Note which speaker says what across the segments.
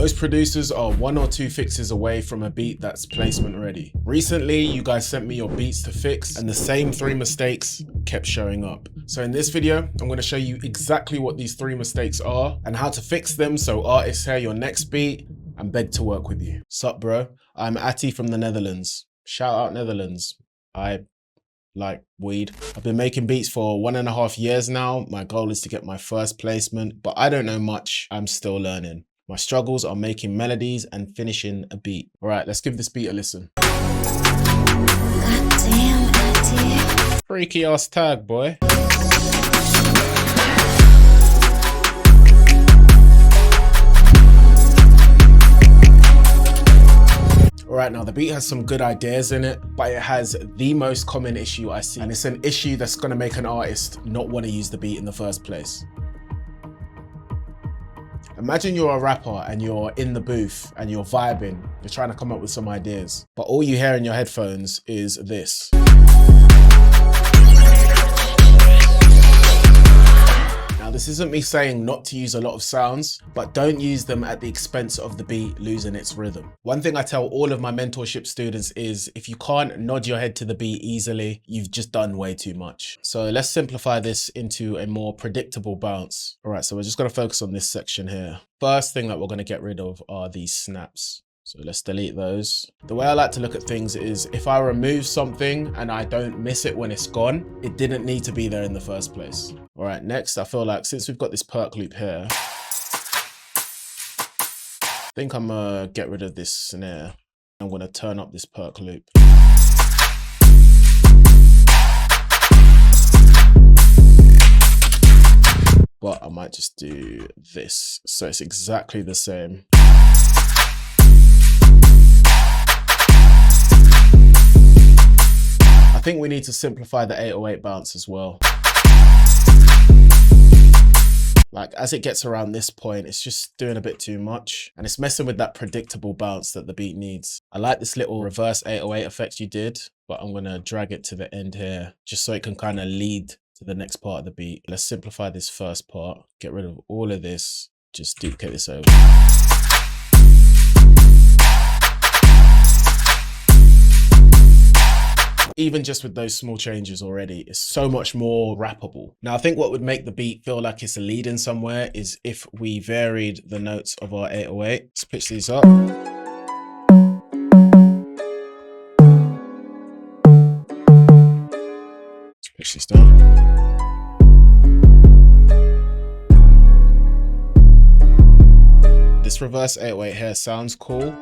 Speaker 1: Most producers are 1 or 2 fixes away from a beat that's placement ready. Recently, you guys sent me your beats to fix and the same 3 mistakes kept showing up. So in this video, I'm going to show you exactly what these 3 mistakes are and how to fix them so artists hear your next beat and beg to work with you. Sup bro, I'm Ati from the Netherlands. Shout out Netherlands. I like weed. I've been making beats for 1.5 years now. My goal is to get my first placement, but I don't know much. I'm still learning. My struggles are making melodies and finishing a beat. All right, let's give this beat a listen.
Speaker 2: Goddamn, Ati.
Speaker 1: Freaky ass tag, boy. Alright, now the beat has some good ideas in it, but it has the most common issue I see. And it's an issue that's gonna make an artist not want to use the beat in the first place. Imagine you're a rapper and you're in the booth and you're vibing, you're trying to come up with some ideas, but all you hear in your headphones is this. Now, this isn't me saying not to use a lot of sounds, but don't use them at the expense of the beat losing its rhythm. One thing I tell all of my mentorship students is if you can't nod your head to the beat easily, you've just done way too much. So let's simplify this into a more predictable bounce. All right, so we're just gonna focus on this section here. First thing that we're gonna get rid of are these snaps. So let's delete those. The way I like to look at things is if I remove something and I don't miss it when it's gone, it didn't need to be there in the first place. All right, next, I feel like since we've got this perk loop here, I think I'm gonna get rid of this snare. I'm gonna turn up this perk loop. But I might just do this. So it's exactly the same. I think we need to simplify the 808 bounce as well. Like as it gets around this point, it's just doing a bit too much and it's messing with that predictable bounce that the beat needs. I like this little reverse 808 effect you did, but I'm gonna drag it to the end here just so it can kind of lead to the next part of the beat. Let's simplify this first part, get rid of all of this, just duplicate this over. Even just with those small changes already, it's so much more rappable. Now, I think what would make the beat feel like it's a lead in somewhere is if we varied the notes of our 808. Let's pitch these up. Let's pitch this down. This reverse 808 here sounds cool.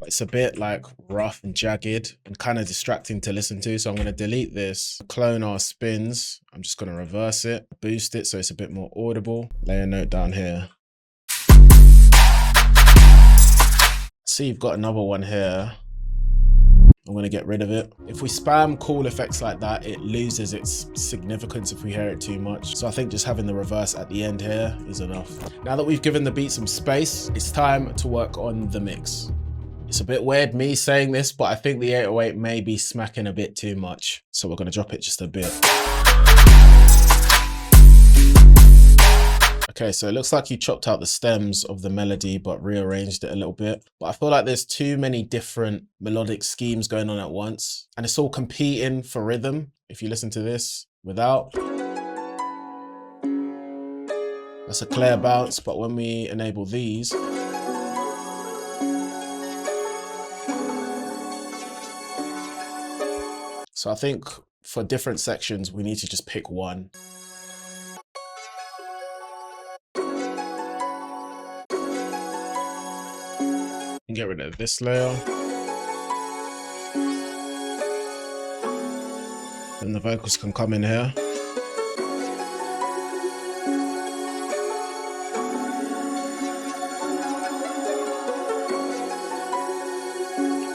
Speaker 1: It's a bit like rough and jagged and kind of distracting to listen to. So I'm going to delete this, clone our spins. I'm just going to reverse it, boost it so it's a bit more audible. Lay a note down here. See, you've got another one here. I'm going to get rid of it. If we spam cool effects like that, it loses its significance if we hear it too much. So I think just having the reverse at the end here is enough. Now that we've given the beat some space, it's time to work on the mix. It's a bit weird me saying this, but I think the 808 may be smacking a bit too much. So we're going to drop it just a bit. Okay, so it looks like you chopped out the stems of the melody, but rearranged it a little bit. But I feel like there's too many different melodic schemes going on at once. And it's all competing for rhythm. If you listen to this without. That's a clear bounce, but when we enable these, so I think for different sections, we need to just pick one. And get rid of this layer. Then the vocals can come in here.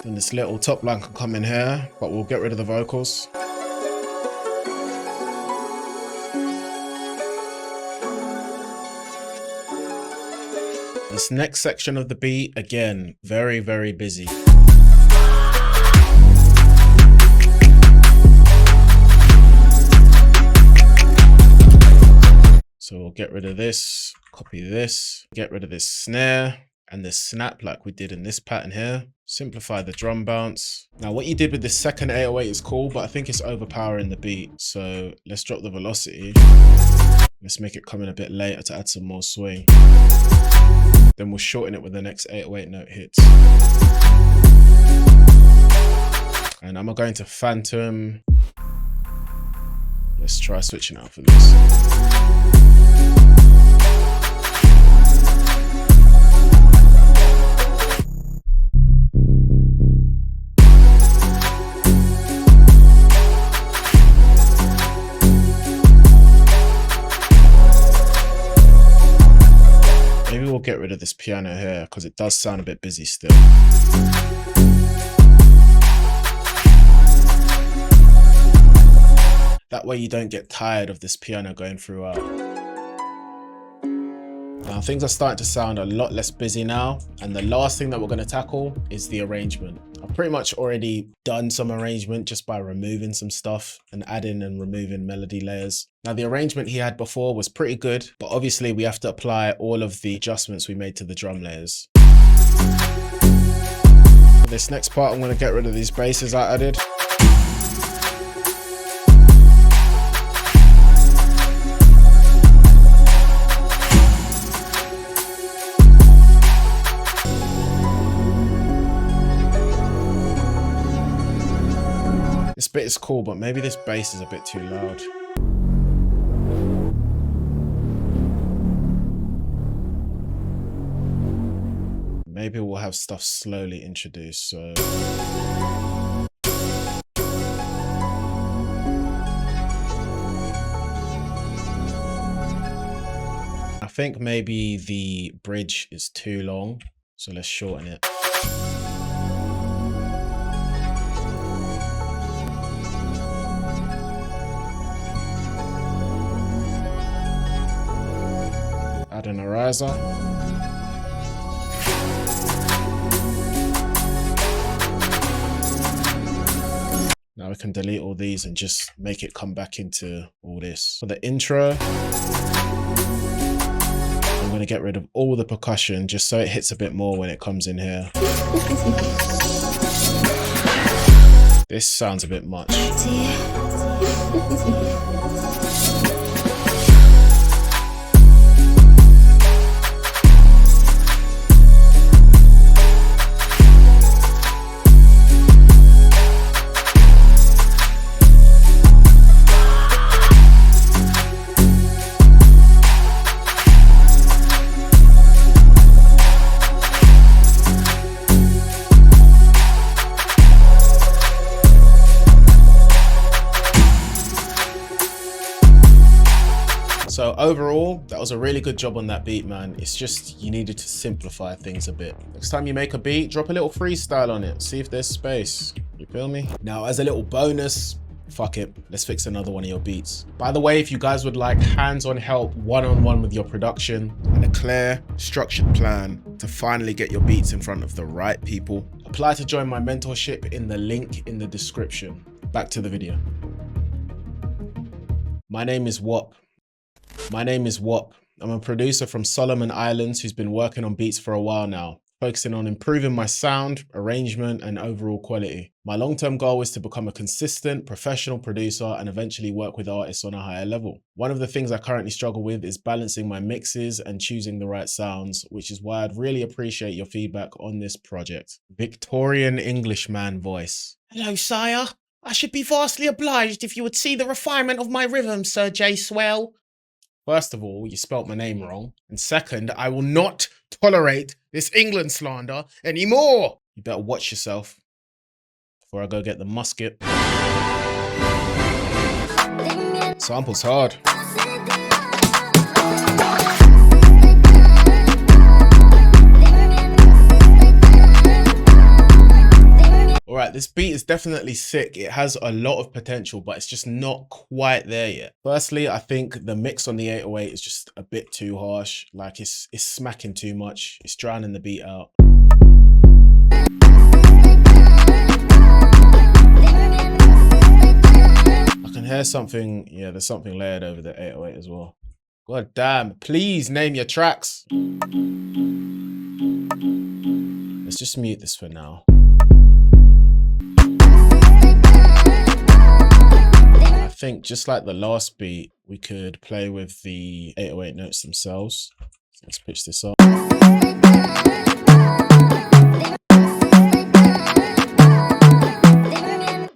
Speaker 1: And this little top line can come in here, but we'll get rid of the vocals. This next section of the beat, again, very, very busy. So we'll get rid of this, copy this, get rid of this snare, and the snap like we did in this pattern here. Simplify the drum bounce. Now what you did with this second 808 is cool, but I think it's overpowering the beat. So let's drop the velocity. Let's make it come in a bit later to add some more swing. Then we'll shorten it when the next 808 note hits. And I'm going to Phantom. Let's try switching out for this. Maybe we'll get rid of this piano here because it does sound a bit busy still. That way you don't get tired of this piano going throughout. Now things are starting to sound a lot less busy now, and the last thing that we're going to tackle is the arrangement. I've pretty much already done some arrangement just by removing some stuff and adding and removing melody layers. Now the arrangement he had before was pretty good, but obviously we have to apply all of the adjustments we made to the drum layers. For this next part, I'm going to get rid of these basses I added. This bit is cool, but maybe this bass is a bit too loud. Maybe we'll have stuff slowly introduced, so... I think maybe the bridge is too long, so let's shorten it. Add an eraser. Now we can delete all these and just make it come back into all this. For the intro, I'm going to get rid of all the percussion just so it hits a bit more when it comes in here. This sounds a bit much. So overall, that was a really good job on that beat, man. It's just you needed to simplify things a bit. Next time you make a beat, drop a little freestyle on it. See if there's space. You feel me? Now, as a little bonus, fuck it, let's fix another one of your beats. By the way, if you guys would like hands-on help one-on-one with your production and a clear, structured plan to finally get your beats in front of the right people, apply to join my mentorship in the link in the description. Back to the video. My name is Wop. I'm a producer from Solomon Islands who's been working on beats for a while now, focusing on improving my sound, arrangement, and overall quality. My long-term goal is to become a consistent, professional producer and eventually work with artists on a higher level. One of the things I currently struggle with is balancing my mixes and choosing the right sounds, which is why I'd really appreciate your feedback on this project. Victorian Englishman voice.
Speaker 3: Hello, sire. I should be vastly obliged if you would see the refinement of my rhythm, Sir J. Swell.
Speaker 1: First of all, you spelt my name wrong. And second, I will not tolerate this England slander anymore. You better watch yourself before I go get the musket. Sample's hard. Alright, this beat is definitely sick. It has a lot of potential, but it's just not quite there yet. Firstly, I think the mix on the 808 is just a bit too harsh. Like it's smacking too much. It's drowning the beat out. I can hear something, yeah, there's something layered over the 808 as well. God damn, please name your tracks. just mute this for now. I think just like the last beat, we could play with the 808 notes themselves. So let's pitch this up.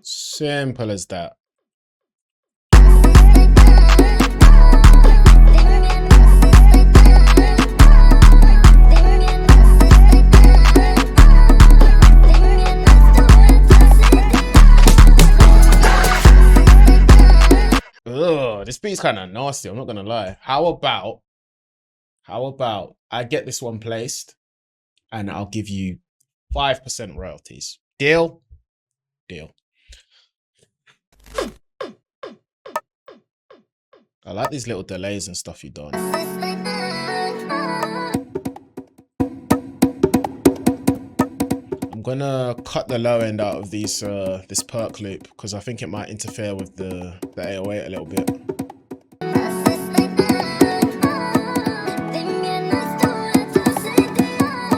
Speaker 1: Simple as that. Ugh, this beat's kind of nasty, I'm not gonna lie. How about I get this one placed and I'll give you 5% royalties. Deal? Deal. I like these little delays and stuff you've done. I'm gonna cut the low end out of these this perk loop because I think it might interfere with the 808 a little bit.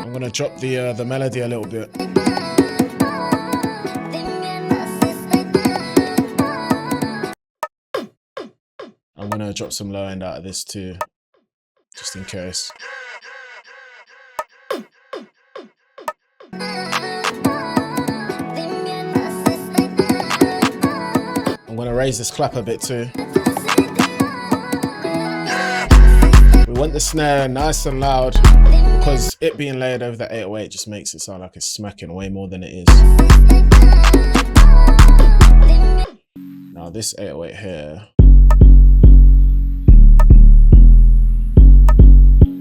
Speaker 1: I'm gonna drop the melody a little bit. I'm gonna drop some low end out of this too, just in case. I'm gonna raise this clap a bit too. We want the snare nice and loud because it being layered over the 808 just makes it sound like it's smacking way more than it is. Now this 808 here.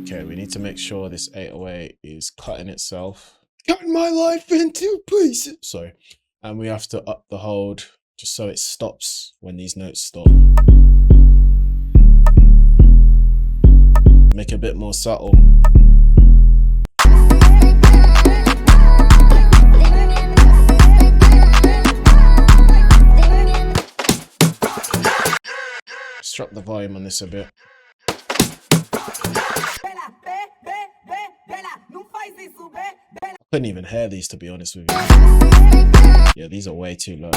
Speaker 1: Okay, we need to make sure this 808 is cutting itself. Cutting my life into pieces. Sorry. And we have to up the hold just so it stops when these notes stop. Make it a bit more subtle. Just drop the volume on this a bit. I couldn't even hear these, to be honest with you. Yeah, these are way too low.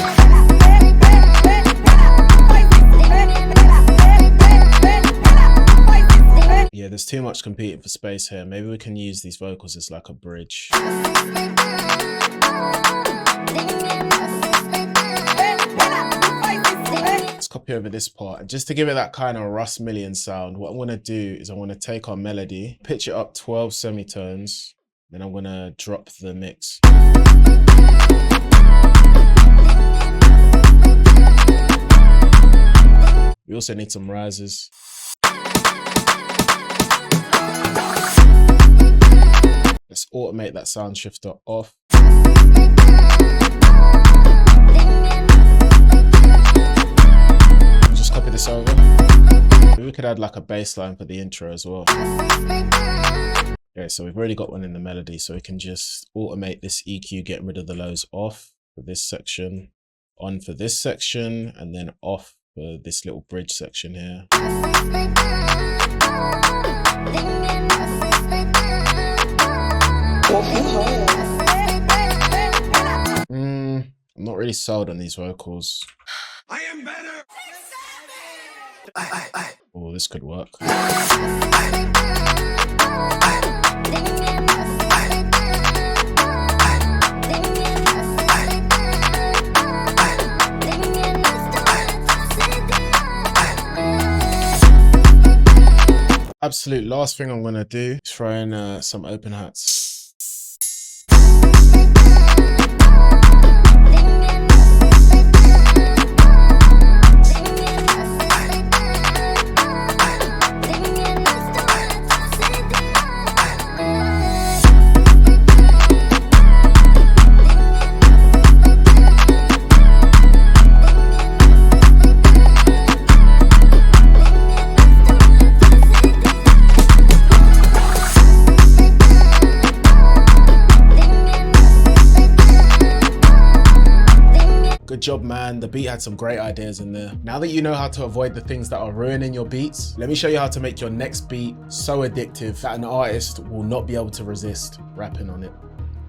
Speaker 1: Yeah, there's too much competing for space here. Maybe we can use these vocals as like a bridge. Let's copy over this part. And just to give it that kind of Russ Million sound, what I'm going to do is I'm going to take our melody, pitch it up 12 semitones, then I'm going to drop the mix. We also need some rises. Let's automate that sound shifter off. Just copy this over. Maybe we could add like a bass line for the intro as well. Okay, so we've already got one in the melody, so we can just automate this EQ, getting rid of the lows off for this section, on for this section, and then off for this little bridge section here. I'm not really sold on these vocals. I am better. Oh, this could work. Absolute last thing I'm gonna do is throw in some open hats. Good job, man. The beat had some great ideas in there. Now that you know how to avoid the things that are ruining your beats, let me show you how to make your next beat so addictive that an artist will not be able to resist rapping on it.